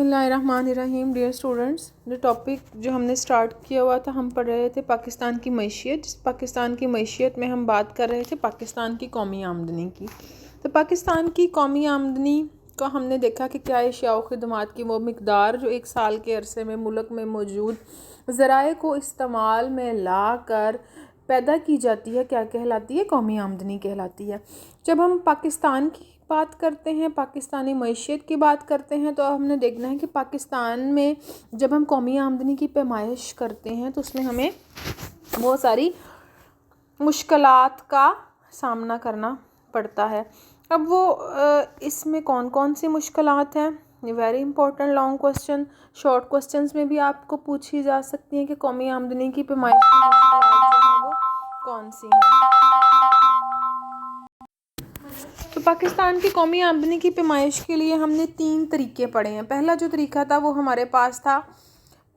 بسم اللہ الرحمن الرحیم. ڈیئر اسٹوڈنٹس، جو ٹاپک جو ہم نے اسٹارٹ کیا ہوا تھا، ہم پڑھ رہے تھے پاکستان کی معیشت. جس پاکستان کی معیشت میں ہم بات کر رہے تھے پاکستان کی قومی آمدنی کی. تو پاکستان کی قومی آمدنی کو ہم نے دیکھا کہ کیا اشیاء و خدمات کی وہ مقدار جو ایک سال کے عرصے میں ملک میں موجود ذرائع کو استعمال میں لا کر پیدا کی جاتی ہے، کیا کہلاتی ہے؟ قومی آمدنی کہلاتی ہے. جب ہم پاکستان کی بات کرتے ہیں، پاکستانی معیشت کی بات کرتے ہیں، تو ہم نے دیکھنا ہے کہ پاکستان میں جب ہم قومی آمدنی کی پیمائش کرتے ہیں تو اس میں ہمیں بہت ساری مشکلات کا سامنا کرنا پڑتا ہے. اب وہ اس میں کون کون سی مشکلات ہیں؟ Very important long question. Short questions میں بھی آپ کو پوچھی جا سکتی ہیں کہ قومی آمدنی کی پیمائش کی مشکلات جو ہیں وہ کون سی ہیں. تو پاکستان کی قومی آمدنی کی پیمائش کے لیے ہم نے 3 طریقے پڑھے ہیں. پہلا جو طریقہ تھا وہ ہمارے پاس تھا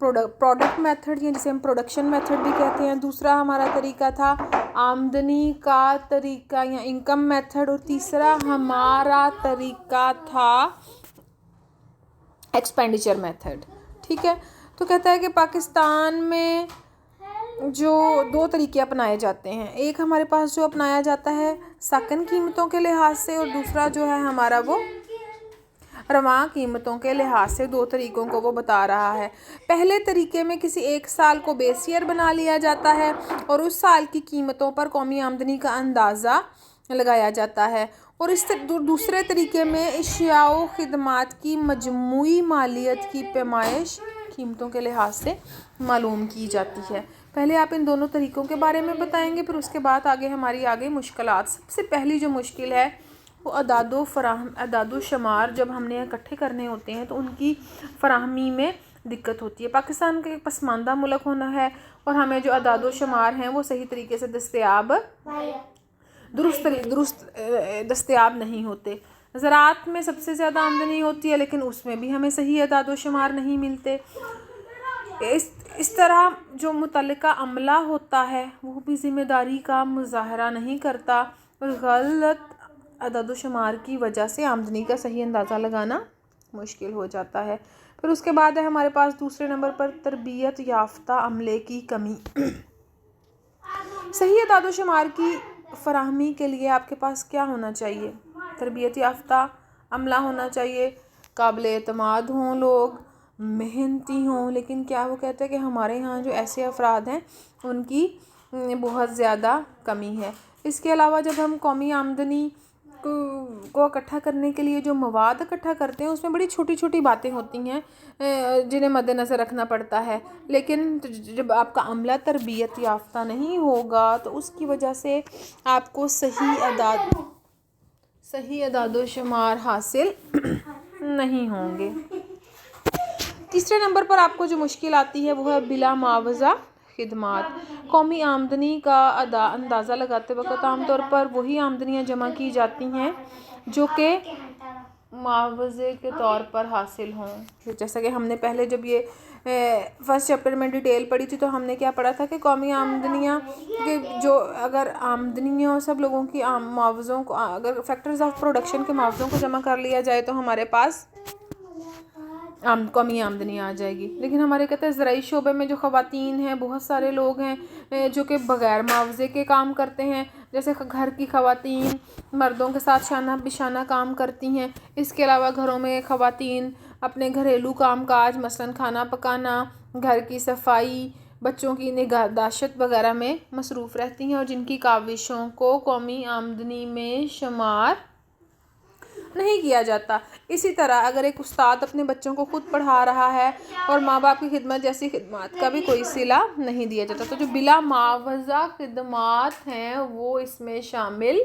پروڈکٹ میتھڈ، جسے ہم پروڈکشن میتھڈ بھی کہتے ہیں. دوسرا ہمارا طریقہ تھا آمدنی کا طریقہ یا انکم میتھڈ، اور تیسرا ہمارا طریقہ تھا ایکسپینڈیچر میتھڈ. ٹھیک ہے. تو کہتا ہے کہ پاکستان میں جو 2 طریقے اپنائے جاتے ہیں، ایک ہمارے پاس جو اپنایا جاتا ہے سکن قیمتوں کے لحاظ سے، اور دوسرا جو ہے ہمارا وہ رواں قیمتوں کے لحاظ سے. 2 طریقوں کو وہ بتا رہا ہے. پہلے طریقے میں کسی ایک سال کو بیس ایئر بنا لیا جاتا ہے اور اس سال کی قیمتوں پر قومی آمدنی کا اندازہ لگایا جاتا ہے، اور اس دوسرے طریقے میں اشیاء و خدمات کی مجموعی مالیت کی پیمائش قیمتوں کے لحاظ سے معلوم کی جاتی ہے. پہلے آپ ان دونوں طریقوں کے بارے میں بتائیں گے، پھر اس کے بعد ہماری مشکلات. سب سے پہلی جو مشکل ہے وہ اعداد و شمار جب ہم نے اکٹھے کرنے ہوتے ہیں تو ان کی فراہمی میں دقت ہوتی ہے. پاکستان کا ایک پسماندہ ملک ہونا ہے اور ہمیں جو اعداد و شمار ہیں وہ صحیح طریقے سے درست دستیاب نہیں ہوتے. زراعت میں سب سے زیادہ آمدنی ہوتی ہے، لیکن اس میں بھی ہمیں صحیح اعداد و شمار نہیں ملتے. اس طرح جو متعلقہ عملہ ہوتا ہے وہ بھی ذمہ داری کا مظاہرہ نہیں کرتا، اور غلط اعداد و شمار کی وجہ سے آمدنی کا صحیح اندازہ لگانا مشکل ہو جاتا ہے. پھر اس کے بعد ہے ہمارے پاس دوسرے نمبر پر تربیت یافتہ عملے کی کمی. صحیح اعداد و شمار کی فراہمی کے لیے آپ کے پاس کیا ہونا چاہیے؟ تربیت یافتہ عملہ ہونا چاہیے، قابل اعتماد ہوں، لوگ محنتی ہوں. لیکن کیا وہ کہتے ہیں کہ ہمارے ہاں جو ایسے افراد ہیں ان کی بہت زیادہ کمی ہے. اس کے علاوہ جب ہم قومی آمدنی کو اکٹھا کرنے کے لیے جو مواد اکٹھا کرتے ہیں اس میں بڑی چھوٹی چھوٹی باتیں ہوتی ہیں جنہیں مد نظر رکھنا پڑتا ہے. لیکن جب آپ کا عملہ تربیت یافتہ نہیں ہوگا تو اس کی وجہ سے آپ کو صحیح اعداد و شمار حاصل نہیں ہوں گے. تیسرے نمبر پر آپ کو جو مشکل آتی ہے وہ ہے بلا معاوضہ خدمات. قومی آمدنی کا اندازہ لگاتے وقت عام طور پر وہی آمدنیاں جمع کی جاتی ہیں جو کہ معاوضے کے طور پر حاصل ہوں. جیسا کہ ہم نے پہلے جب یہ فرسٹ چیپٹر میں ڈیٹیل پڑھی تھی تو ہم نے کیا پڑھا تھا کہ قومی آمدنیاں کہ جو اگر آمدنیوں سب لوگوں کی معاوضوں کو، اگر فیکٹرز آف پروڈکشن کے معاوضوں کو جمع کر لیا جائے تو ہمارے پاس قومی آمدنی آ جائے گی. لیکن ہمارے کہتے ہیں زرعی شعبے میں جو خواتین ہیں، بہت سارے لوگ ہیں جو کہ بغیر معاوضے کے کام کرتے ہیں. جیسے گھر کی خواتین مردوں کے ساتھ شانہ بشانہ کام کرتی ہیں. اس کے علاوہ گھروں میں خواتین اپنے گھریلو کام کاج، مثلاً کھانا پکانا، گھر کی صفائی، بچوں کی نگہداشت وغیرہ میں مصروف رہتی ہیں، اور جن کی کاوشوں کو قومی آمدنی میں شمار نہیں کیا جاتا. اسی طرح اگر ایک استاد اپنے بچوں کو خود پڑھا رہا ہے اور ماں باپ کی خدمت جیسی خدمات کا بھی کوئی صلہ نہیں دیا جاتا، تو جو بلا معاوضہ خدمات ہیں وہ اس میں شامل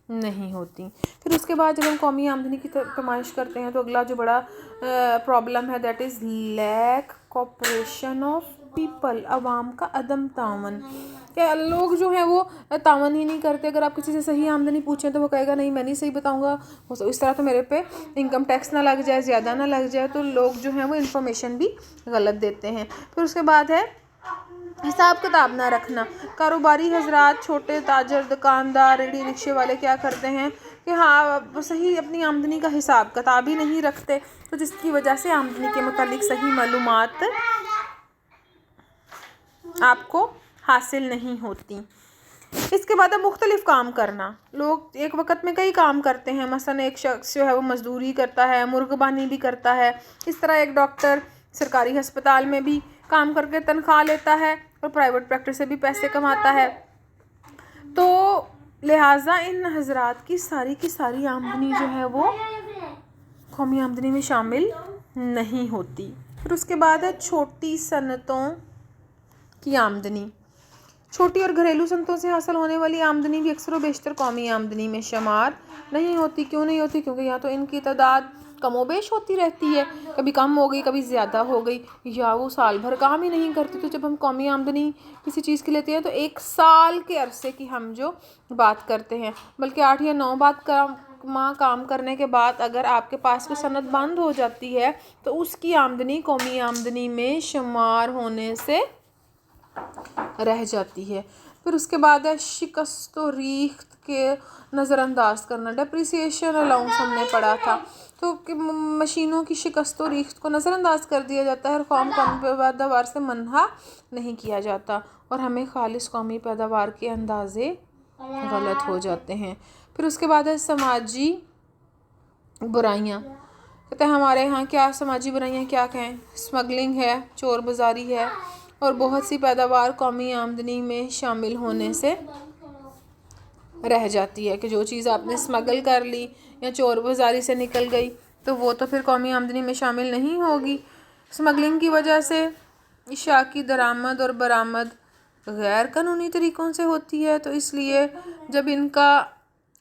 نہیں ہوتی. پھر اس کے بعد جب ہم قومی آمدنی کی پیمائش کرتے ہیں تو اگلا جو بڑا پرابلم ہے that is lack cooperation of people. عوام کا عدم تعاون. کہ لوگ جو ہیں وہ تعاون ہی نہیں کرتے. اگر آپ کسی سے صحیح آمدنی پوچھیں تو وہ کہے گا نہیں میں نہیں صحیح بتاؤں گا، اس طرح تو میرے پہ انکم ٹیکس نہ لگ جائے، زیادہ نہ لگ جائے. تو لوگ جو ہیں وہ انفارمیشن بھی غلط دیتے ہیں. پھر اس کے بعد ہے حساب کتاب نہ رکھنا. کاروباری حضرات، چھوٹے تاجر، دکاندار، ریڑھی رکشے والے کیا کرتے ہیں کہ ہاں وہ صحیح اپنی آمدنی کا حساب کتاب ہی نہیں رکھتے، تو جس کی وجہ سے آمدنی کے متعلق صحیح معلومات آپ کو حاصل نہیں ہوتی۔ اس کے بعد اب مختلف کام کرنا، لوگ ایک وقت میں کئی کام کرتے ہیں، مثلا ایک شخص جو ہے وہ مزدوری کرتا ہے، مرغبانی بھی کرتا ہے، اس طرح ایک ڈاکٹر سرکاری ہسپتال میں بھی کام کر کے تنخواہ لیتا ہے اور پرائیویٹ پریکٹس سے بھی پیسے کماتا ہے۔ تو لہٰذا ان حضرات کی ساری آمدنی جو ہے وہ قومی آمدنی میں شامل نہیں ہوتی۔ پھر اس کے بعد ہے چھوٹی صنعتوں کی آمدنی۔ چھوٹی اور گھریلو صنعتوں سے حاصل ہونے والی آمدنی بھی اکثر و بیشتر قومی آمدنی میں شمار نہیں ہوتی۔ کیوں نہیں ہوتی؟ کیونکہ یا تو ان کی تعداد کم و بیش ہوتی رہتی ہے، کبھی کم ہو گئی کبھی زیادہ ہو گئی، یا وہ سال بھر کام ہی نہیں کرتی۔ تو جب ہم قومی آمدنی کسی چیز کی لیتے ہیں تو ایک سال کے عرصے کی ہم جو بات کرتے ہیں، بلکہ 8 یا 9 ماہ کام کرنے کے بعد اگر آپ کے پاس کوئی صنعت بند ہو جاتی ہے تو اس کی آمدنی قومی آمدنی میں شمار ہونے سے رہ جاتی ہے۔ پھر اس کے بعد ہے شکست و ریخت کے نظر انداز کرنا، ڈیپریسیشن الاؤنس ہم نے پڑھا تھا، تو مشینوں کی شکست و ریخت کو نظر انداز کر دیا جاتا ہے اور قومی پیداوار سے منہا نہیں کیا جاتا، اور ہمیں خالص قومی پیداوار کے اندازے غلط ہو جاتے ہیں۔ پھر اس کے بعد ہے سماجی برائیاں، کہتے ہیں ہمارے ہاں کیا سماجی برائیاں کیا کہیں، اسمگلنگ ہے، چور بازاری ہے، اور بہت سی پیداوار قومی آمدنی میں شامل ہونے سے رہ جاتی ہے، کہ جو چیز آپ نے اسمگل کر لی یا چور بازاری سے نکل گئی تو وہ تو پھر قومی آمدنی میں شامل نہیں ہوگی۔ اسمگلنگ کی وجہ سے اشیاء کی درآمد اور برآمد غیر قانونی طریقوں سے ہوتی ہے، تو اس لیے جب ان کا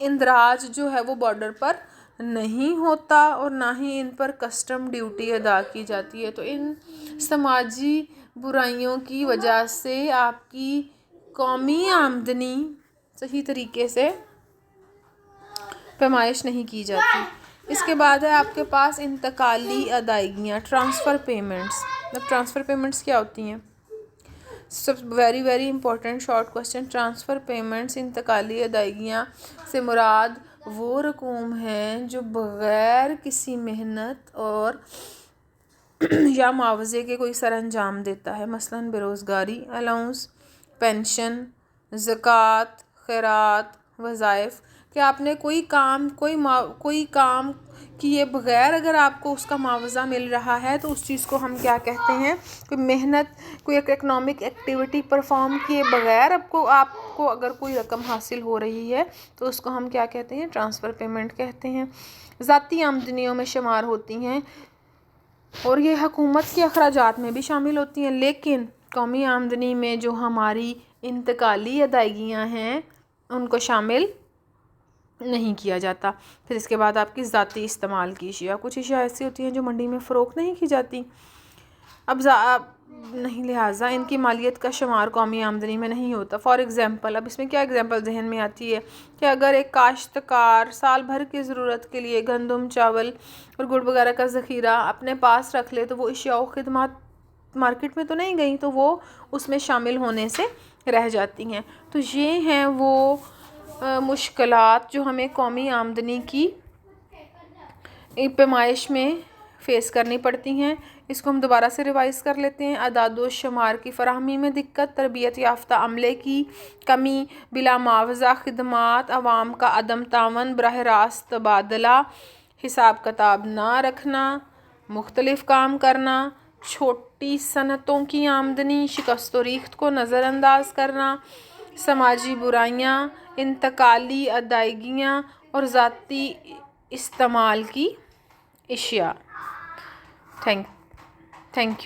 اندراج جو ہے وہ بارڈر پر نہیں ہوتا اور نہ ہی ان پر کسٹم ڈیوٹی ادا کی جاتی ہے، تو ان سماجی برائیوں کی وجہ سے آپ کی قومی آمدنی صحیح طریقے سے پیمائش نہیں کی جاتی۔ اس کے بعد ہے آپ کے پاس انتقالی ادائیگیاں، ٹرانسفر پیمنٹس۔ اب ٹرانسفر پیمنٹس کیا ہوتی ہیں؟ سب very important short question. Transfer payments, انتقالی ادائیگیاں سے مراد وہ رقوم ہیں جو بغیر کسی محنت اور یا معاوضے کے کوئی سر انجام دیتا ہے، مثلاً بیروزگاری الاؤنس، پینشن، زکوٰۃ، خیرات، وظائف، کہ آپ نے کوئی کام کیے بغیر اگر آپ کو اس کا معاوضہ مل رہا ہے تو اس چیز کو ہم کیا کہتے ہیں؟ کوئی محنت، کوئی ایک اکنامک ایکٹیویٹی پرفارم کیے بغیر آپ کو اگر کوئی رقم حاصل ہو رہی ہے تو اس کو ہم کیا کہتے ہیں؟ ٹرانسفر پیمنٹ کہتے ہیں۔ ذاتی آمدنیوں میں شمار ہوتی ہیں اور یہ حکومت کے اخراجات میں بھی شامل ہوتی ہیں، لیکن قومی آمدنی میں جو ہماری انتقالی ادائیگیاں ہیں ان کو شامل نہیں کیا جاتا۔ پھر اس کے بعد آپ کی ذاتی استعمال کی اشیاء، کچھ اشیاء ایسی ہوتی ہیں جو منڈی میں فروخت نہیں کی جاتی، اب نہیں، لہٰذا ان کی مالیت کا شمار قومی آمدنی میں نہیں ہوتا۔ فار ایگزامپل، اب اس میں کیا ایگزامپل ذہن میں آتی ہے کہ اگر ایک کاشتکار سال بھر کی ضرورت کے لیے گندم، چاول اور گڑ وغیرہ کا ذخیرہ اپنے پاس رکھ لے تو وہ اشیاء و خدمات مارکیٹ میں تو نہیں گئیں، تو وہ اس میں شامل ہونے سے رہ جاتی ہیں۔ تو یہ ہیں وہ مشکلات جو ہمیں قومی آمدنی کی پیمائش میں فیس کرنی پڑتی ہیں۔ اس کو ہم دوبارہ سے ریوائز کر لیتے ہیں۔ اعداد و شمار کی فراہمی میں دقت، تربیت یافتہ عملے کی کمی، بلا معاوضہ خدمات، عوام کا عدم تعاون، براہ راست تبادلہ، حساب کتاب نہ رکھنا، مختلف کام کرنا، چھوٹی صنعتوں کی آمدنی، شکست و ریخت کو نظر انداز کرنا، سماجی برائیاں، انتقالی ادائیگیاں اور ذاتی استعمال کی اشیاء۔ Thank you.